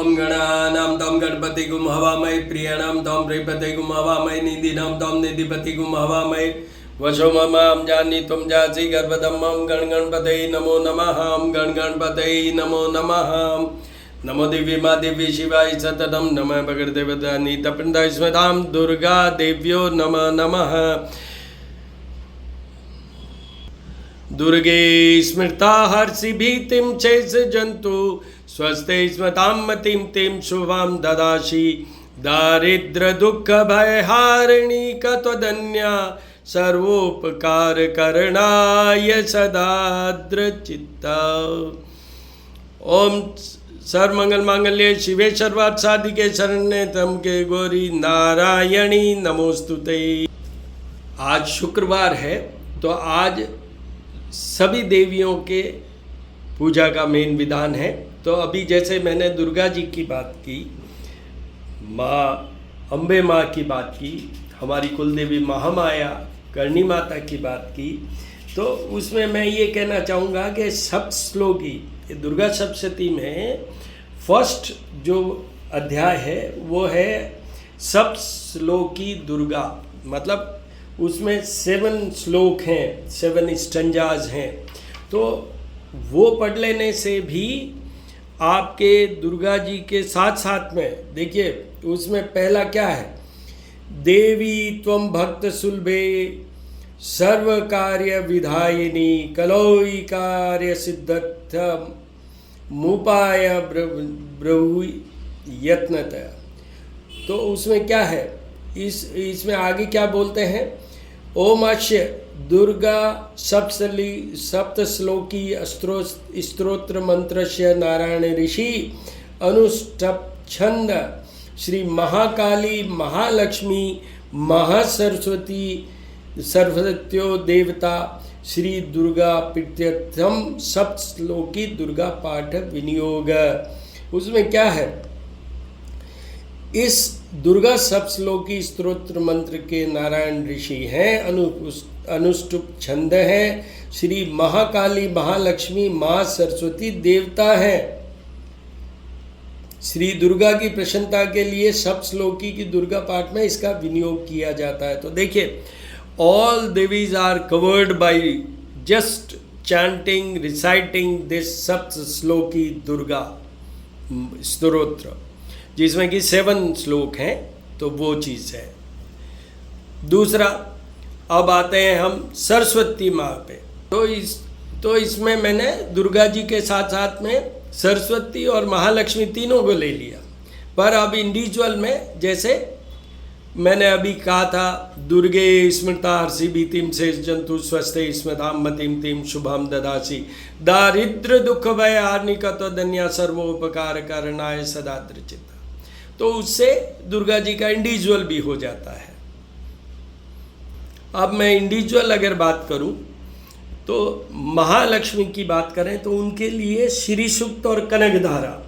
ओम गणानां तं गणपतिगुं हवामहे प्रियाणां तं प्रियपतिगुं हवामहे निधिनां तं निधिपतिगुं हवामहे वशो ममां जानी तुम जासी गर्भदम्मं गणगणपतये नमो नमः गणगणपतये नमो नमः नमो दिव्यमा दिव्य शिवाय सततं नमः भगवदेवतानि तपन्दाय स्मतां दुर्गा देव्यो नमः नमः दुर्गे स्मृता हर्षि भीतिं चेस जंतु स्वस्थे स्मतां मतिं तिं शुभां ददासि दारिद्र दुःख भयहारिणी कत्वदन्या सर्वोपकार करणाय सदाद्रचित्ता। ओम सर्वमंगल मांगल्ये शिवे सर्वार्थ साधिके शरण्ये त्र्यंबके गौरी नारायणी नमोस्तुते। आज शुक्रवार है तो आज सभी देवियों के पूजा का मेन विधान है। तो अभी जैसे मैंने दुर्गा जी की बात की, माँ अम्बे माँ की बात की, हमारी कुलदेवी महामाया करणी माता की बात की, तो उसमें मैं ये कहना चाहूँगा कि सप्तश्लोकी दुर्गा सप्तशती में फर्स्ट जो अध्याय है वो है सप्तश्लोकी दुर्गा, मतलब उसमें 7 श्लोक हैं, 7 स्टंजाज हैं। तो वो पढ़ लेने से भी आपके दुर्गा जी के साथ साथ में देखिए उसमें पहला क्या है, देवी त्वं भक्त सुलभे सर्व कार्य विधायिनी कलौई कार्य सिद्धर्थम मुपाय ब्रह्म यत्नतया। तो उसमें क्या है, इसमें आगे क्या बोलते हैं, ओम अश्य दुर्गा सप्तश्लोकी स्तोत्र मंत्रस्य नारायण ऋषि अनुष्टप छंद श्री महाकाली महालक्ष्मी महासरस्वती सरस्वत्यो देवता श्री दुर्गा प्रीत्यर्थम सप्तश्लोकी दुर्गा पाठ विनियोग। उसमें क्या है, इस दुर्गा सप्तश्लोकी स्तोत्र मंत्र के नारायण ऋषि हैं, अनुष्टुप छंद है, श्री महाकाली महालक्ष्मी माँ सरस्वती देवता है। श्री दुर्गा की प्रसन्नता के लिए सप्तश्लोकी की दुर्गा पाठ में इसका विनियोग किया जाता है। तो देखिए all Devis are covered by just chanting reciting this Saptashloki Durga Stotra, जिसमें कि 7 श्लोक हैं। तो वो चीज़ है। दूसरा, अब आते हैं हम सरस्वती माँ पे। तो इसमें मैंने दुर्गा जी के साथ साथ में सरस्वती और महालक्ष्मी तीनों को ले लिया, पर अब इंडिविजुअल में जैसे मैंने अभी कहा था, दुर्गे स्मृता हर्षि भीतिम से जंतु स्वस्थे स्मताम मतिम तिम शुभम ददासी दारिद्र दुख भय हार्निका तो धन्या सर्वोपकार करणाय सदाद्रचित्ता। तो उससे दुर्गा जी का इंडिविजुअल भी हो जाता है। अब मैं इंडिविजुअल अगर बात करूं तो महालक्ष्मी की बात करें तो उनके लिए श्री सूक्त और कनकधारा।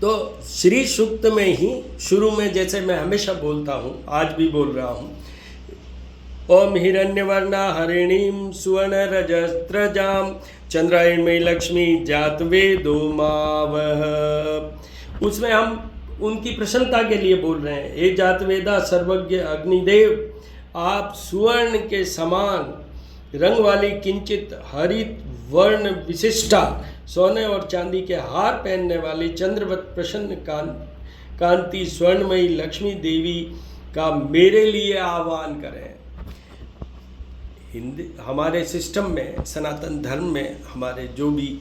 तो श्री सूक्त में ही शुरू में जैसे मैं हमेशा बोलता हूं, आज भी बोल रहा हूं, ओम हिरण्यवर्णा हरिणीं सुवर्ण रजस्त्रजाम चंद्रायणमयी लक्ष्मी जातवेदो मावह। उसमें हम उनकी प्रसन्नता के लिए बोल रहे हैं, हे जातवेदा सर्वज्ञ अग्निदेव, आप सुवर्ण के समान रंग वाली किंचित हरित वर्ण विशिष्टा सोने और चांदी के हार पहनने वाली चंद्रवत प्रसन्न कांति स्वर्णमयी लक्ष्मी देवी का मेरे लिए आह्वान करें। हिंदी हमारे सिस्टम में, सनातन धर्म में हमारे जो भी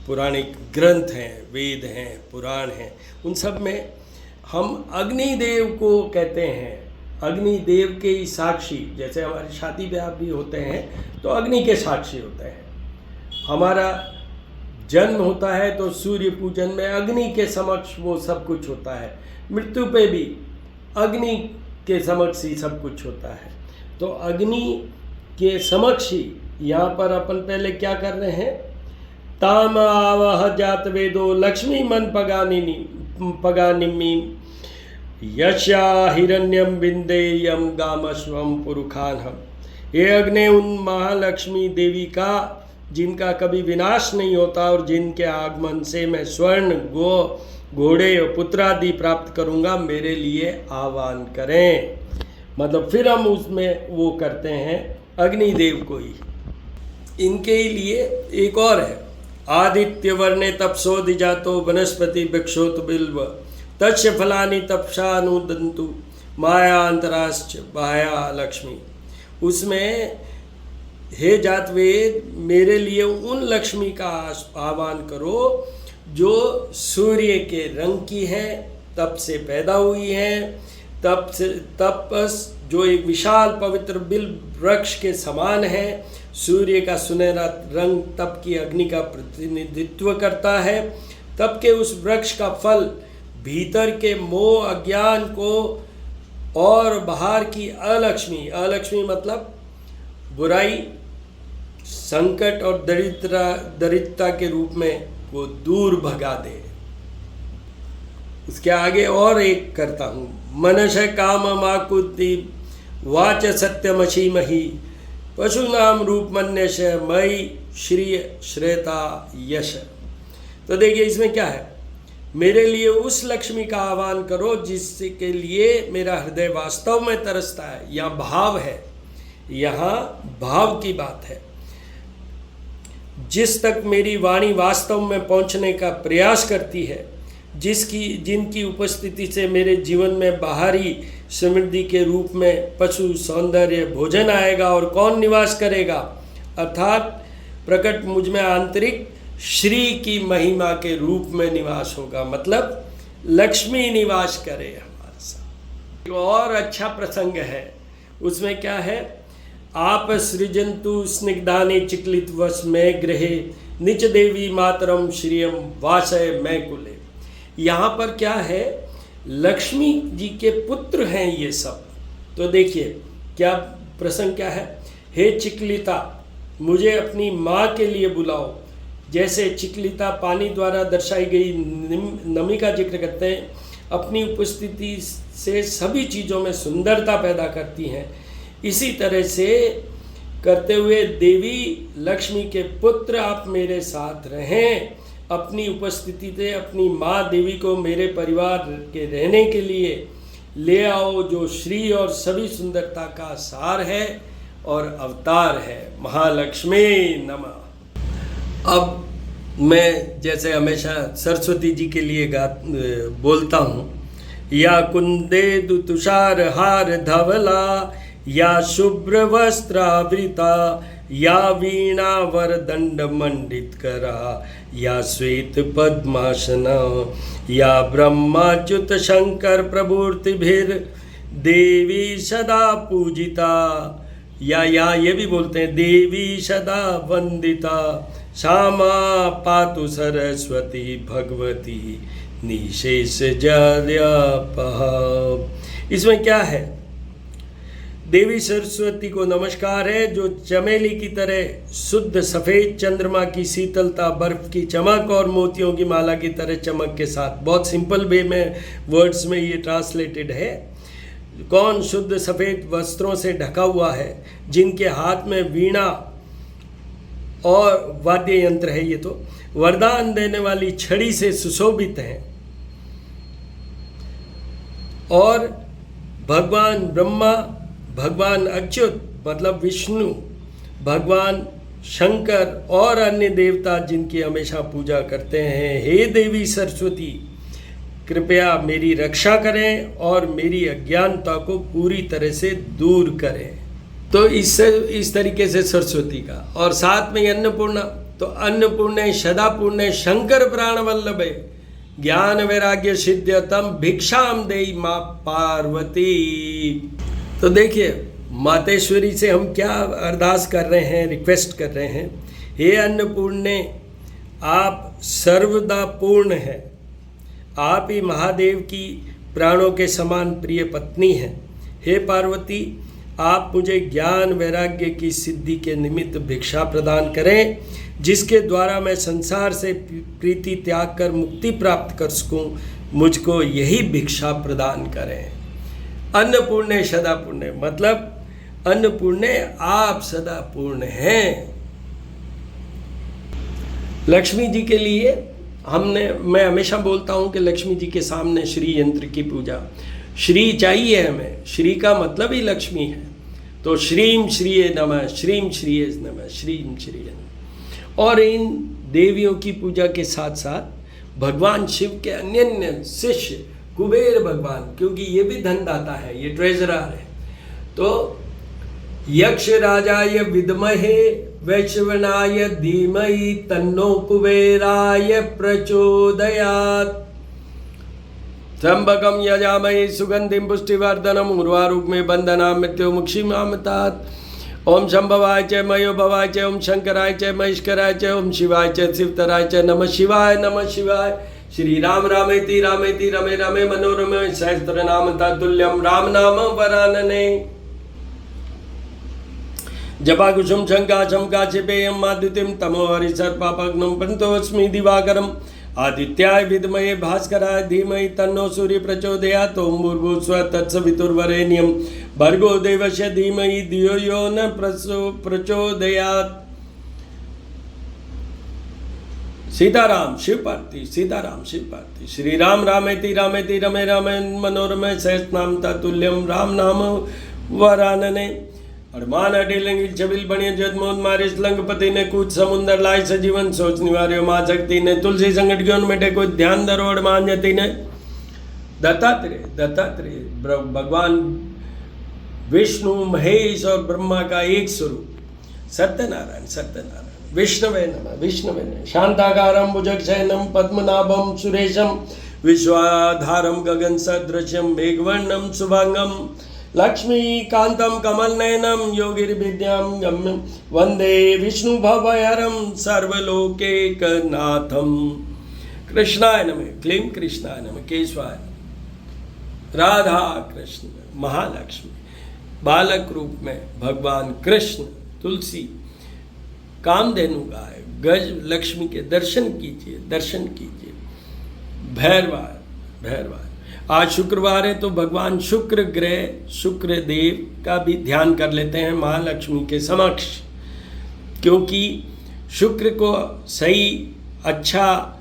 पुराणिक ग्रंथ हैं, वेद हैं, पुराण हैं, उन सब में हम अग्निदेव को कहते हैं। अग्निदेव के ही साक्षी, जैसे हमारे शादी ब्याह भी होते हैं तो अग्नि के साक्षी होते हैं। हमारा जन्म होता है तो सूर्य पूजन में अग्नि के समक्ष वो सब कुछ होता है। मृत्यु पे भी अग्नि के समक्ष ही सब कुछ होता है। तो अग्नि के समक्ष ही यहाँ पर अपन पहले क्या कर रहे हैं, ताम आवह जात वेदो लक्ष्मी मन पगानिमी यशा हिरण्यम बिंदेयम गामस्वम पुरुखान हम। ये अग्नि उन महालक्ष्मी देवी का जिनका कभी विनाश नहीं होता और जिनके आगमन से मैं स्वर्ण घोड़े और पुत्र आदि प्राप्त करूँगा, मेरे लिए आह्वान करें। मतलब फिर हम उसमें वो करते हैं अग्निदेव को ही। इनके ही लिए एक और है, आदित्य वर्णे तपसोदि जातो वनस्पति वृक्षोत बिल्व तस्य फलानि तपसानुदंतु मायांतराश्च बाह्या लक्ष्मी। उसमें हे जातवेद, मेरे लिए उन लक्ष्मी का आह्वान करो जो सूर्य के रंग की है, तप से पैदा हुई है, तपस जो एक विशाल पवित्र बिल वृक्ष के समान है। सूर्य का सुनहरा रंग तप की अग्नि का प्रतिनिधित्व करता है। तप के उस वृक्ष का फल भीतर के मोह अज्ञान को और बाहर की अलक्ष्मी मतलब बुराई, संकट और दरिद्रता के रूप में वो दूर भगा दे। उसके आगे और एक करता हूँ, मनश काम माकुति वाच सत्यमशीमहि पशुनाम रूप मन्यश मई श्री श्रेता यश। तो देखिए इसमें क्या है, मेरे लिए उस लक्ष्मी का आह्वान करो जिसके लिए मेरा हृदय वास्तव में तरसता है। यहाँ भाव है, यहाँ भाव की बात है। जिस तक मेरी वाणी वास्तव में पहुँचने का प्रयास करती है, जिनकी उपस्थिति से मेरे जीवन में बाहरी समृद्धि के रूप में पशु, सौंदर्य, भोजन आएगा और कौन निवास करेगा, अर्थात प्रकट मुझ में आंतरिक श्री की महिमा के रूप में निवास होगा। मतलब लक्ष्मी निवास करे हमारे साथ। और अच्छा प्रसंग है, उसमें क्या है, आप सृजंतु स्निग्धानि चिक्लित वश में गृहे निच देवी मातरम श्रियम वासय मैं कुले। यहाँ पर क्या है, लक्ष्मी जी के पुत्र हैं ये सब। तो देखिए क्या प्रसंग क्या है, हे चिकलिता, मुझे अपनी माँ के लिए बुलाओ। जैसे चिकलिता पानी द्वारा दर्शाई गई नमी का जिक्र करते हैं, अपनी उपस्थिति से सभी चीज़ों में सुंदरता पैदा करती हैं। इसी तरह से करते हुए देवी लक्ष्मी के पुत्र आप मेरे साथ रहें। अपनी उपस्थिति से अपनी माँ देवी को मेरे परिवार के रहने के लिए ले आओ, जो श्री और सभी सुंदरता का सार है और अवतार है। महालक्ष्मी नमः। अब मैं जैसे हमेशा सरस्वती जी के लिए बोलता हूँ, या कुंदे तुषार हार धवला, या शुभ्र वस्त्रावृता, या वीणा वरदंड मंडित करा, या श्वेत पद्मासना, या ब्रह्माच्युत शंकर प्रभूर्तिभिर देवी सदा पूजिता, या ये भी बोलते हैं देवी सदा वंदिता, श्यामा पातु सरस्वती भगवती निशेष जल्यापहा। इसमें क्या है, देवी सरस्वती को नमस्कार है, जो चमेली की तरह शुद्ध सफ़ेद चंद्रमा की शीतलता, बर्फ की चमक और मोतियों की माला की तरह चमक के साथ। बहुत सिंपल वे में वर्ड्स में ये ट्रांसलेटेड है। कौन शुद्ध सफ़ेद वस्त्रों से ढका हुआ है, जिनके हाथ में वीणा और वाद्य यंत्र है, ये तो वरदान देने वाली छड़ी से सुशोभित हैं, और भगवान ब्रह्मा, भगवान अच्युत मतलब विष्णु, भगवान शंकर और अन्य देवता जिनकी हमेशा पूजा करते हैं। हे देवी सरस्वती, कृपया मेरी रक्षा करें और मेरी अज्ञानता को पूरी तरह से दूर करें। तो इस तरीके से सरस्वती का, और साथ में अन्नपूर्णा, तो अन्नपूर्णे सदापूर्णे शंकर प्राण वल्लभे ज्ञान वैराग्य सिद्ध्यतम भिक्षाम देई माँ पार्वती। तो देखिए मातेश्वरी से हम क्या अरदास कर रहे हैं, रिक्वेस्ट कर रहे हैं, हे अन्नपूर्णे, आप सर्वदा पूर्ण हैं, आप ही महादेव की प्राणों के समान प्रिय पत्नी हैं। हे पार्वती, आप मुझे ज्ञान वैराग्य की सिद्धि के निमित्त भिक्षा प्रदान करें, जिसके द्वारा मैं संसार से प्रीति त्याग कर मुक्ति प्राप्त कर सकूं। मुझको यही भिक्षा प्रदान करें। अन्नपूर्णे सदा पूर्ण मतलब अन्नपूर्णे आप सदा पूर्ण हैं। लक्ष्मी जी के लिए मैं हमेशा बोलता हूँ कि लक्ष्मी जी के सामने श्री यंत्र की पूजा, श्री चाहिए हमें, श्री का मतलब ही लक्ष्मी है। तो श्रीम श्रीये नमः, श्रीम श्रीये नमः, श्रीम श्रीये नमः। और इन देवियों की पूजा के साथ साथ भगवान शिव के अन्य शिष्य कुबेर भगवान, क्योंकि ये भी धनदाता है, ये ट्रेजरर है, तो यक्ष राजाय विद्महे वैश्वनाय धीमहि तन्नो कुबेराय प्रचोदयात्। त्र्यंबकं यजामहे सुगंधिं पुष्टिवर्धनम् उर्वारुकमे बंधनान् मृत्युमुक्षीमामतात्। ओम शंभवाय च मयोभवाय च ओम शंकराय च महेश्वराय च ओम शिवाय च शिवतराय च नमः शिवाय नमः शिवाय। श्री राम रामेति रामेति रमे रमे मनोरमे सहस्रनाम तत्तुल्यं राम नाम वरानने। जपा कुसुम शंका शंका चिपेयम आदित्यम तमो हरिसर्पापग्नं पंतोस्मि दिवाकरम् आदित्याय विद्महे भास्कराय धीमहि तन्नो सूर्य प्रचोदयात्। ओम भूर्भुवस्सुवः तत्सवितुर्वरेण्यं भर्गो देवस्य धीमहि धियो यो न प्रचोदयात्। सीताराम शिव पार्वती, सीताराम शिव पार्वती। श्री राम रामेति रामेति रमे रामे मनोरमे सहस्रनाम तत्तुल्यं राम नाम वरानने। अरमान अडिलंग छबिल बनिए जदमोहन मारिस लंगपति ने कुछ समुंदर लाए सजीवन सोच निवार्यो माँ शक्ति ने तुलसी संकट क्यों मेटे कोई ध्यान दरोड़ मान जती ने। दत्तात्रेय भगवान विष्णु महेश और ब्रह्मा का एक स्वरूप सत्यनारायण विष्णवे नमः। शांताकारं भुजगशयनं पद्मनाभं सुरेशं विश्वाधारं गगन सदृशं मेघवर्णं शुभांगं लक्ष्मीकान्तं कमलनयनं योगिर्विद्यां गम्यं वन्दे विष्णु भवहरं सर्वलोकैकनाथं। कृष्णाय नमः, क्लीं कृष्णाय नमः, केशवाय राधा कृष्ण महालक्ष्मी। बालक रूप में भगवान कृष्ण तुलसी कामधेनु गाय गज लक्ष्मी के दर्शन कीजिए। भैरवाय आज शुक्रवार है तो भगवान शुक्र ग्रह शुक्र देव का भी ध्यान कर लेते हैं महालक्ष्मी के समक्ष, क्योंकि शुक्र को सही अच्छा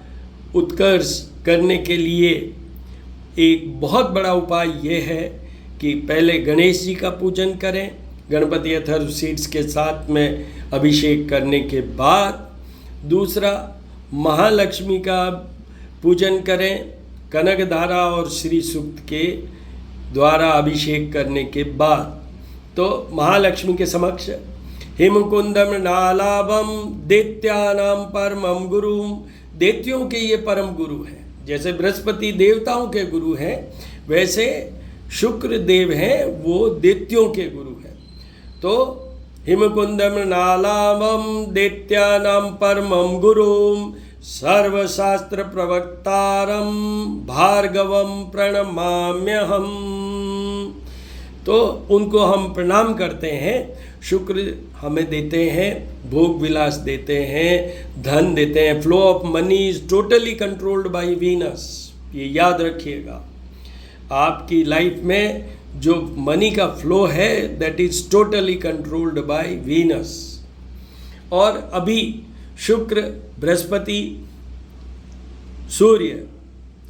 उत्कर्ष करने के लिए एक बहुत बड़ा उपाय ये है कि पहले गणेश जी का पूजन करें, गणपति अथर्व सीड्स के साथ में अभिषेक करने के बाद दूसरा महालक्ष्मी का पूजन करें कनक धारा और श्री सूक्त के द्वारा अभिषेक करने के बाद। तो महालक्ष्मी के समक्ष हिमकुंदम नालाभम दैत्यानाम परमम गुरुम, दैत्यों के ये परम गुरु हैं। जैसे बृहस्पति देवताओं के गुरु हैं, वैसे शुक्र देव हैं, वो दैत्यों के गुरु हैं। तो हिमकुंदम नालाभम दैत्यानाम परमम गुरुम सर्वशास्त्र प्रवक्तारम भार्गवम प्रणमाम्यहम। तो उनको हम प्रणाम करते हैं। शुक्र हमें देते हैं, भोग विलास देते हैं, धन देते हैं। Flow of money is totally controlled by Venus, ये याद रखिएगा। आपकी लाइफ में जो मनी का फ्लो है that is totally controlled by Venus. और अभी शुक्र बृहस्पति सूर्य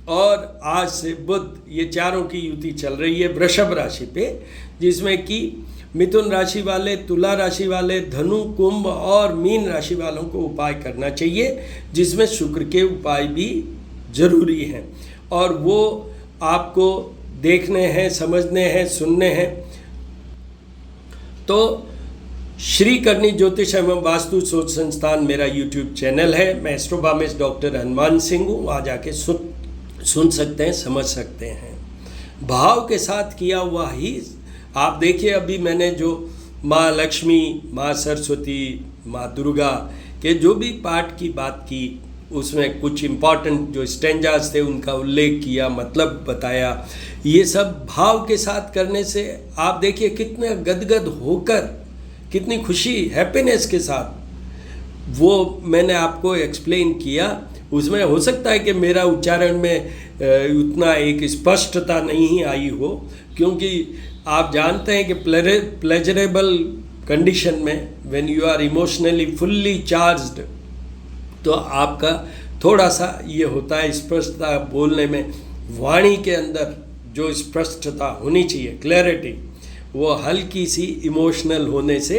और आज से बुध, ये चारों की युति चल रही है वृषभ राशि पे, जिसमें कि मिथुन राशि वाले, तुला राशि वाले, धनु कुंभ और मीन राशि वालों को उपाय करना चाहिए, जिसमें शुक्र के उपाय भी जरूरी हैं और वो आपको देखने हैं, समझने हैं, सुनने हैं। तो श्री करनी ज्योतिष एवं वास्तु शोध संस्थान मेरा यूट्यूब चैनल है। मैं एस्ट्रोबामिस्ट डॉक्टर हनुमान सिंह हूँ। वहाँ जाके सुन सकते हैं, समझ सकते हैं। भाव के साथ किया हुआ ही आप देखिए। अभी मैंने जो माँ लक्ष्मी, माँ सरस्वती, माँ दुर्गा के जो भी पाठ की बात की, उसमें कुछ इम्पॉर्टेंट जो स्टेंजास थे उनका उल्लेख किया, मतलब बताया। ये सब भाव के साथ करने से आप देखिए कितने गदगद होकर, कितनी खुशी, हैप्पीनेस के साथ वो मैंने आपको एक्सप्लेन किया। उसमें हो सकता है कि मेरा उच्चारण में उतना एक स्पष्टता नहीं आई हो, क्योंकि आप जानते हैं कि प्लेजरेबल कंडीशन में when you are emotionally fully charged, तो आपका थोड़ा सा ये होता है स्पष्टता बोलने में, वाणी के अंदर जो स्पष्टता होनी चाहिए, क्लैरिटी, वो हल्की सी इमोशनल होने से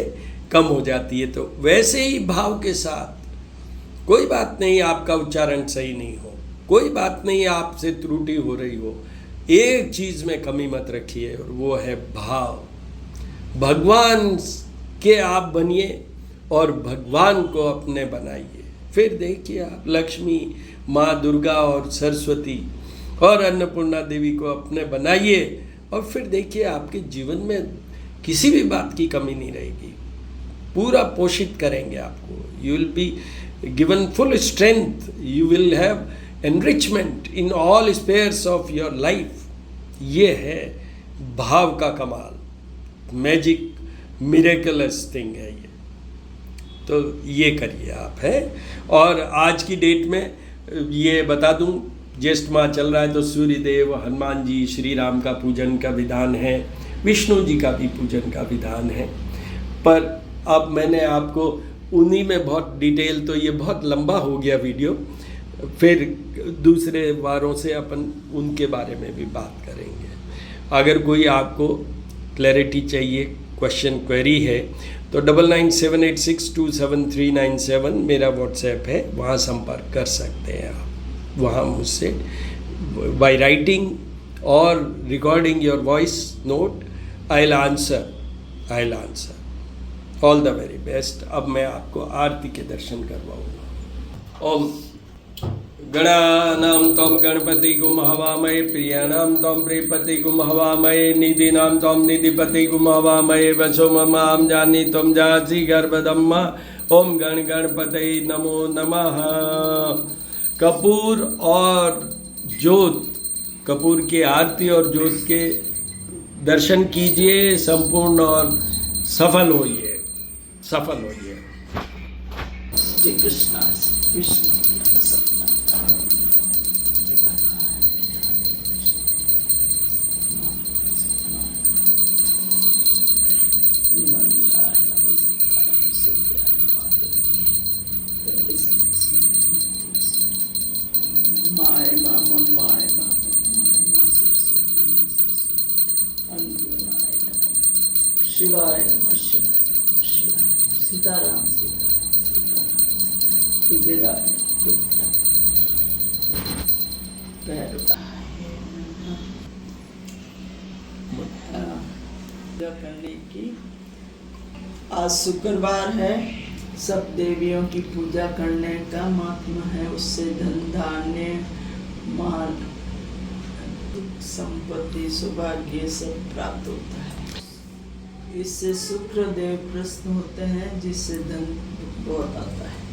कम हो जाती है। तो वैसे ही भाव के साथ, कोई बात नहीं आपका उच्चारण सही नहीं हो, कोई बात नहीं आपसे त्रुटि हो रही हो, एक चीज़ में कमी मत रखिए और वो है भाव। भगवान के आप बनिए और भगवान को अपने बनाइए। फिर देखिए आप लक्ष्मी, माँ दुर्गा और सरस्वती और अन्नपूर्णा देवी को अपने बनाइए और फिर देखिए आपके जीवन में किसी भी बात की कमी नहीं रहेगी। पूरा पोषित करेंगे आपको। You will be given full strength, you will have enrichment in all spheres of your life. ये है भाव का कमाल, मैजिक, मिरेकलस थिंग है ये। तो ये करिए आप, है। और आज की डेट में ये बता दूं, ज्येष्ठ माह चल रहा है तो सूर्य देव, हनुमान जी, श्री राम का पूजन का विधान है, विष्णु जी का भी पूजन का विधान है। पर अब मैंने आपको उन्हीं में बहुत डिटेल, तो ये बहुत लंबा हो गया वीडियो, फिर दूसरे वारों से अपन उनके बारे में भी बात करेंगे। अगर कोई आपको क्लैरिटी चाहिए, क्वेश्चन क्वेरी है, तो 9978627397 मेरा व्हाट्सएप है, वहाँ संपर्क कर सकते हैं आप। वहाँ मुझसे बाय राइटिंग और recording your voice note, I will answer. All the very best. अब मैं आपको आरती के दर्शन करवाऊँगा। ओम गणानां त्वं गणपतिगुं हवामहे, प्रियाणां त्वं प्रियपतिगुं हवामहे, निधीनां त्वं निधिपतिगुं हवामहे, वसो ममां जानी त्वं जासि गर्भदम्मा। ओम गण गणपतये नमो नमः। कपूर और ज्योत, कपूर की आरती और ज्योत के दर्शन कीजिए संपूर्ण और सफल होइए। श्री कृष्ण विष्णु शिवाय नमः, शिवाय नमः, शिवाय नमः, सीताराम सीताराम सीताराम, कुबेराय कुबेराय पूजा करने की। आज शुक्रवार है, सब देवियों की पूजा करने का महात्मा है। उससे धन धान्य, मान, संपत्ति, सौभाग्य सब प्राप्त होता है। इससे शुक्र देव प्रसन्न होते हैं, जिससे धन बहुत आता है।